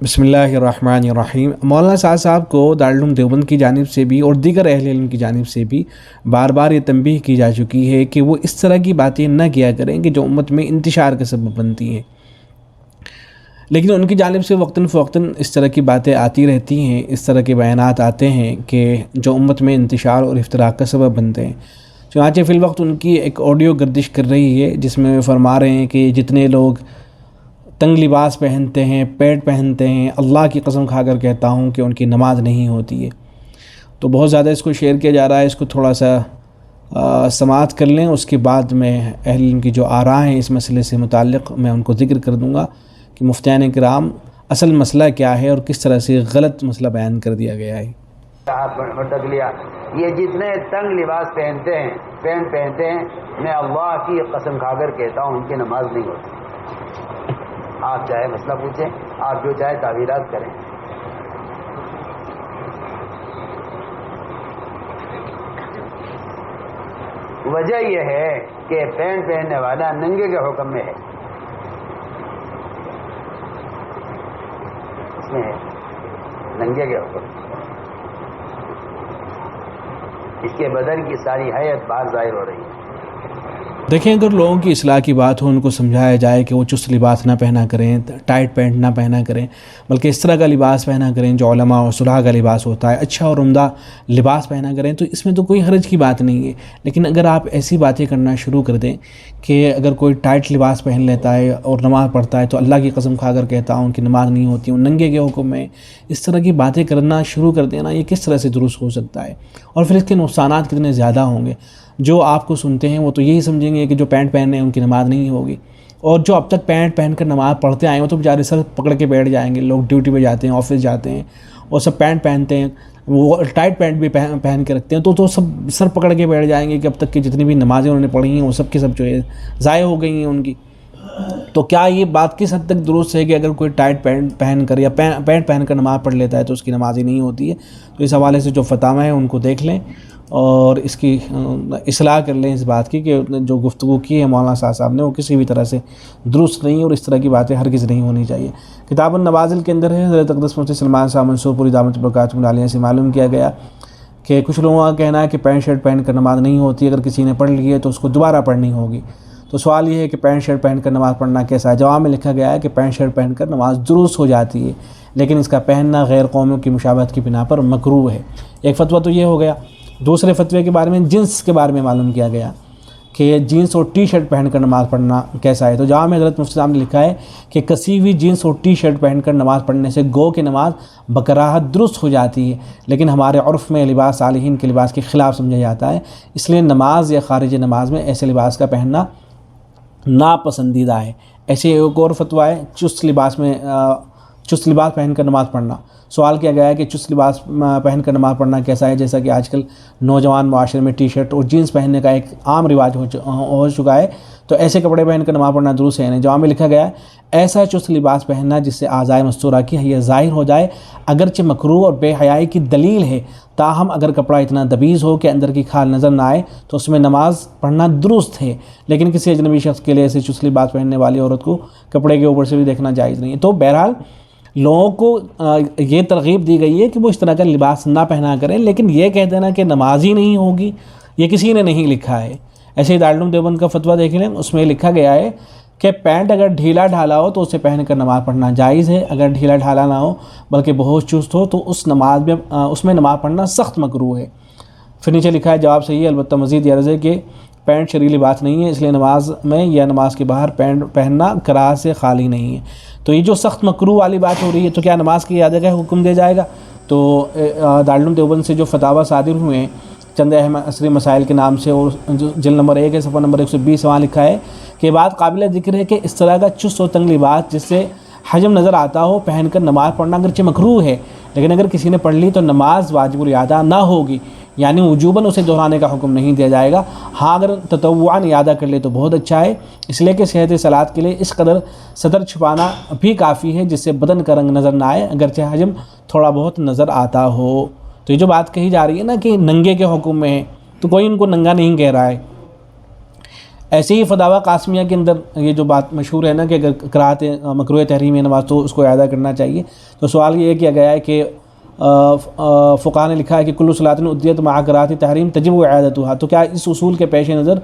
بسم اللہ الرحمن الرحیم۔ مولانا سعد صاحب کو دارالعلوم دیوبند کی جانب سے بھی اور دیگر اہل علم کی جانب سے بھی بار بار یہ تنبیہ کی جا چکی ہے کہ وہ اس طرح کی باتیں نہ کیا کریں کہ جو امت میں انتشار کا سبب بنتی ہیں، لیکن ان کی جانب سے وقتاً فوقتاً اس طرح کی باتیں آتی رہتی ہیں، اس طرح کے بیانات آتے ہیں کہ جو امت میں انتشار اور افتراق کا سبب بنتے ہیں۔ چنانچہ فی الوقت ان کی ایک آڈیو گردش کر رہی ہے جس میں فرما رہے ہیں کہ جتنے لوگ تنگ لباس پہنتے ہیں، پیڈ پہنتے ہیں، اللہ کی قسم کھا کر کہتا ہوں کہ ان کی نماز نہیں ہوتی ہے۔ تو بہت زیادہ اس کو شیئر کیا جا رہا ہے، اس کو تھوڑا سا سماعت کر لیں، اس کے بعد میں اہل علم کی جو آراء ہیں اس مسئلے سے متعلق میں ان کو ذکر کر دوں گا کہ مفتیان کرام اصل مسئلہ کیا ہے اور کس طرح سے غلط مسئلہ بیان کر دیا گیا ہے۔ یہ جتنے تنگ لباس پہنتے ہیں، پینٹ پہنتے ہیں، میں اللہ کی قسم کھا کر کہتا ہوں ان کی نماز نہیں ہوتی۔ آپ چاہے مسئلہ پوچھیں، آپ جو چاہے تعویلات کریں۔ وجہ یہ ہے کہ پینٹ پہننے والا ننگے کے حکم میں ہے، اس میں ہے ننگے کے حکم، اس کے بدن کی ساری حیت باہر ظاہر ہو رہی ہے۔ دیکھیں، اگر لوگوں کی اصلاح کی بات ہو، ان کو سمجھایا جائے کہ وہ چست لباس نہ پہنا کریں، ٹائٹ پینٹ نہ پہنا کریں، بلکہ اس طرح کا لباس پہنا کریں جو علماء اور صلحاء کا لباس ہوتا ہے، اچھا اور عمدہ لباس پہنا کریں، تو اس میں تو کوئی حرج کی بات نہیں ہے۔ لیکن اگر آپ ایسی باتیں کرنا شروع کر دیں کہ اگر کوئی ٹائٹ لباس پہن لیتا ہے اور نماز پڑھتا ہے تو اللہ کی قسم کھا کر کہتا ہوں کہ نماز نہیں ہوتی، وہ ننگے کے حکم میں، اس طرح کی باتیں کرنا شروع کر دینا، یہ کس طرح سے درست ہو سکتا ہے؟ اور پھر اس کے نقصانات کتنے زیادہ ہوں گے۔ جو آپ کو سنتے ہیں وہ تو یہی سمجھیں گے کہ جو پینٹ پہن رہے ہیں ان کی نماز نہیں ہوگی، اور جو اب تک پینٹ پہن کر نماز پڑھتے آئے ہیں وہ تو بیچارے سر پکڑ کے بیٹھ جائیں گے۔ لوگ ڈیوٹی پہ جاتے ہیں، آفس جاتے ہیں اور سب پینٹ پہنتے ہیں، وہ ٹائٹ پینٹ بھی پہن کے رکھتے ہیں، تو سب سر پکڑ کے بیٹھ جائیں گے کہ اب تک کی جتنی بھی نمازیں انہوں نے پڑھی ہیں وہ سب کے سب جو ہے ضائع ہو گئی ہیں ان کی۔ تو کیا یہ بات کس حد تک درست ہے کہ اگر کوئی ٹائٹ پینٹ پہن کر یا پینٹ پہن کر نماز پڑھ لیتا ہے تو اس کی نماز ہی نہیں ہوتی ہے؟ تو اس حوالے سے جو فتاوی ہیں ان کو دیکھ لیں اور اس کی اصلاح کر لیں، اس بات کی کہ جو گفتگو کی ہے مولانا صاحب نے وہ کسی بھی طرح سے درست نہیں، اور اس طرح کی باتیں ہرگز نہیں ہونی چاہیے۔ کتاب النوازل کے اندر ہے، حضرت اقدس مفتی سلمان صاحب منصور پوری دامت برکاتہ عالیہ سے معلوم کیا گیا کہ کچھ لوگوں کا کہنا ہے کہ پینٹ شرٹ پہن کر نماز نہیں ہوتی، اگر کسی نے پڑھ لی ہے تو اس کو دوبارہ پڑھنی ہوگی۔ تو سوال یہ ہے کہ پینٹ شرٹ پہن کر نماز پڑھنا کیسا ہے؟ جواب میں لکھا گیا ہے کہ پینٹ شرٹ پہن کر نماز درست ہو جاتی ہے، لیکن اس کا پہننا غیر قوموں کی مشابہت کی بنا پر مکروہ ہے۔ ایک فتویٰ تو یہ ہو گیا۔ دوسرے فتوے کے بارے میں جنس کے بارے میں معلوم کیا گیا کہ جینس اور ٹی شرٹ پہن کر نماز پڑھنا کیسا ہے؟ تو جہاں میں حضرت مفتی صاحب نے لکھا ہے کہ کسی بھی جینس اور ٹی شرٹ پہن کر نماز پڑھنے سے گو کہ نماز بکراہت درست ہو جاتی ہے، لیکن ہمارے عرف میں لباس صالحین کے لباس کے خلاف سمجھا جاتا ہے، اس لیے نماز یا خارج نماز میں ایسے لباس کا پہننا ناپسندیدہ ہے۔ ایسے ایک اور فتویٰ ہے چست لباس پہن کر نماز پڑھنا۔ سوال کیا گیا ہے کہ چست لباس پہن کر نماز پڑھنا کیسا ہے، جیسا کہ آج کل نوجوان معاشرے میں ٹی شرٹ اور جینس پہننے کا ایک عام رواج ہو چکا ہے، تو ایسے کپڑے پہن کر نماز پڑھنا درست ہے نہیں؟ جواب میں لکھا گیا ہے ایسا چست لباس پہننا جس سے اعضائے مستورہ کی حیت ظاہر ہو جائے اگرچہ مکروہ اور بے حیائی کی دلیل ہے، تاہم اگر کپڑا اتنا دبیز ہو کہ اندر کی کھال نظر نہ آئے تو اس میں نماز پڑھنا درست ہے، لیکن کسی اجنبی شخص کے لیے ایسے چست لباس پہننے والی عورت کو کپڑے کے اوپر سے بھی دیکھنا جائز نہیں ہے۔ تو بہرحال لوگوں کو یہ ترغیب دی گئی ہے کہ وہ اس طرح کا لباس نہ پہنا کریں، لیکن یہ کہہ دینا کہ نماز ہی نہیں ہوگی یہ کسی نے نہیں لکھا ہے۔ ایسے ہی دارالعلوم دیوبند کا فتویٰ دیکھ لیں، اس میں لکھا گیا ہے کہ پینٹ اگر ڈھیلا ڈھالا ہو تو اسے پہن کر نماز پڑھنا جائز ہے، اگر ڈھیلا ڈھالا نہ ہو بلکہ بہت چست ہو تو اس میں نماز پڑھنا سخت مکروہ ہے۔ پھر نیچے لکھا ہے جواب صحیح ہے، البتہ مزید یہ عرض ہے کہ پینٹ شرعی لباس نہیں ہے، اس لیے نماز میں یا نماز کے باہر پینٹ پہننا کراہت سے خالی نہیں ہے۔ تو یہ جو سخت مکروہ والی بات ہو رہی ہے تو کیا نماز کی اعادہ کا حکم دیا جائے گا؟ تو دارالعلوم دیوبند سے جو فتاویٰ صادر ہوئے ہیں چند اہم عصری مسائل کے نام سے، اور جلد نمبر 1 ہے صفحہ نمبر 120، وہاں لکھا ہے کہ بات قابل ذکر ہے کہ اس طرح کا چست و تنگ لباس جس سے حجم نظر آتا ہو پہن کر نماز پڑھنا اگرچہ مکروہ ہے، لیکن اگر کسی نے پڑھ لی تو نماز واجب الاعادہ نہ ہوگی، یعنی وجوباً اسے دہرانے کا حکم نہیں دیا جائے گا۔ ہاں اگر تطوعاً اعادہ کر لے تو بہت اچھا ہے، اس لیے کہ صحت صلاۃ کے لیے اس قدر صدر چھپانا بھی کافی ہے جس سے بدن کا رنگ نظر نہ آئے اگرچہ حجم تھوڑا بہت نظر آتا ہو۔ تو یہ جو بات کہی جا رہی ہے نا کہ ننگے کے حکم میں ہے، تو کوئی ان کو ننگا نہیں کہہ رہا ہے۔ ایسے ہی فتاوی قاسمیہ کے اندر یہ جو بات مشہور ہے نا کہ اگر قرأت مکروہ تحریمی نماز تو اس کو اعادہ کرنا چاہیے. تو سوال یہ کیا گیا ہے کہ فقہاء نے لکھا ہے کہ کل صلاۃ ادیت مع قرأۃ تحریم تجب اعادتها. تو کیا اس اصول کے پیش نظر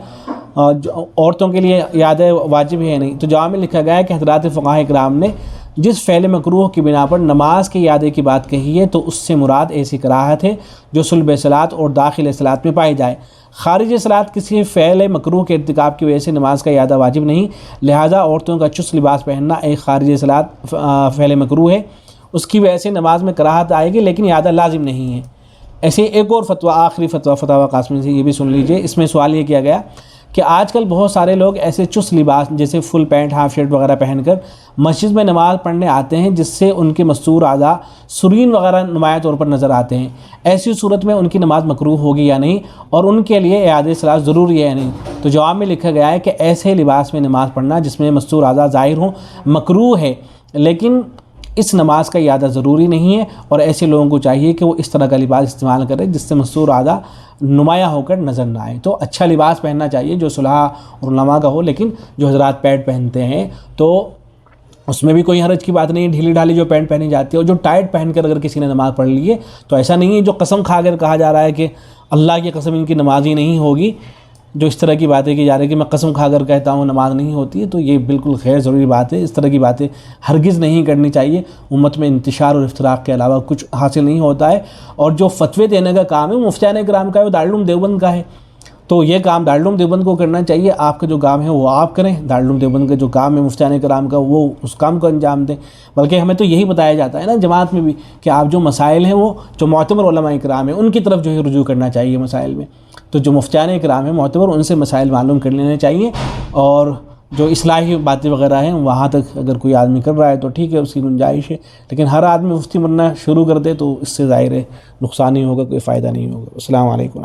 عورتوں کے لیے اعادہ واجب ہے نہیں؟ تو جواب میں لکھا گیا ہے کہ حضرات فقہاء کرام نے جس فعل مکروہ کی بنا پر نماز کے اعادے کی بات کہی ہے تو اس سے مراد ایسی کراہت ہے جو صلب صلاۃ اور داخل صلاۃ میں پائی جائے. خارج صلاۃ کسی فعل مکروہ کے ارتکاب کی وجہ سے نماز کا اعادہ واجب نہیں، لہذا عورتوں کا چست لباس پہننا ایک خارج صلاۃ فعل مکروہ ہے، اس کی وجہ سے نماز میں کراہت آئے گی لیکن اعادہ لازم نہیں ہے. ایسے ایک اور فتویٰ، آخری فتویٰ فتاوی قاسمی سے یہ بھی سن لیجئے. اس میں سوال یہ کیا گیا کہ آج کل بہت سارے لوگ ایسے چست لباس جیسے فل پینٹ، ہاف شرٹ وغیرہ پہن کر مسجد میں نماز پڑھنے آتے ہیں جس سے ان کے مستور اعضاء سرین وغیرہ نمایاں طور پر نظر آتے ہیں. ایسی صورت میں ان کی نماز مکروہ ہوگی یا نہیں، اور ان کے لیے اعادہ صلاۃ ضروری ہے یا نہیں؟ تو جواب میں لکھا گیا ہے کہ ایسے لباس میں نماز پڑھنا جس میں مستور اعضاء ظاہر ہوں مکروہ ہے، لیکن اس نماز کا اعادہ ضروری نہیں ہے، اور ایسے لوگوں کو چاہیے کہ وہ اس طرح کا لباس استعمال کریں جس سے مستور اعضاء نمایاں ہو کر نظر نہ آئے. تو اچھا لباس پہننا چاہیے جو صلحاء اور علماء کا ہو، لیکن جو حضرات پینٹ پہنتے ہیں تو اس میں بھی کوئی حرج کی بات نہیں ہے. ڈھیلی ڈھالی جو پینٹ پہنی جاتی ہے اور جو ٹائٹ پہن کر اگر کسی نے نماز پڑھ لی ہے تو ایسا نہیں ہے جو قسم کھا کر کہا جا رہا ہے کہ اللہ کی قسم ان کی نماز ہی نہیں ہوگی، جو اس طرح کی باتیں کی جا رہی ہے کہ میں قسم کھا کر کہتا ہوں نماز نہیں ہوتی ہے، تو یہ بالکل غیر ضروری بات ہے. اس طرح کی باتیں ہرگز نہیں کرنی چاہیے. امت میں انتشار اور افتراق کے علاوہ کچھ حاصل نہیں ہوتا ہے. اور جو فتوے دینے کا کام ہے وہ مفتیان کرام کا ہے، وہ دارالعلوم دیوبند کا ہے. تو یہ کام دارالعلوم دیوبند کو کرنا چاہیے. آپ کا جو کام ہے وہ آپ کریں، دارالعلوم دیوبند کا جو کام ہے مفتیان کرام کا وہ اس کام کو انجام دیں. بلکہ ہمیں تو یہی بتایا جاتا ہے نا جماعت میں بھی کہ آپ جو مسائل ہیں وہ جو معتبر علماء کرام ہیں ان کی طرف جو ہے رجوع کرنا چاہیے مسائل میں. تو جو مفتیان کرام ہیں معتبر ان سے مسائل معلوم کر لینے چاہیے، اور جو اصلاحی باتیں وغیرہ ہیں وہاں تک اگر کوئی آدمی کر رہا ہے تو ٹھیک ہے، اس کی گنجائش ہے. لیکن ہر آدمی مفتی بننا شروع کر دے تو اس سے ظاہر ہے نقصان ہی ہوگا، کوئی فائدہ نہیں ہوگا. السلام علیکم.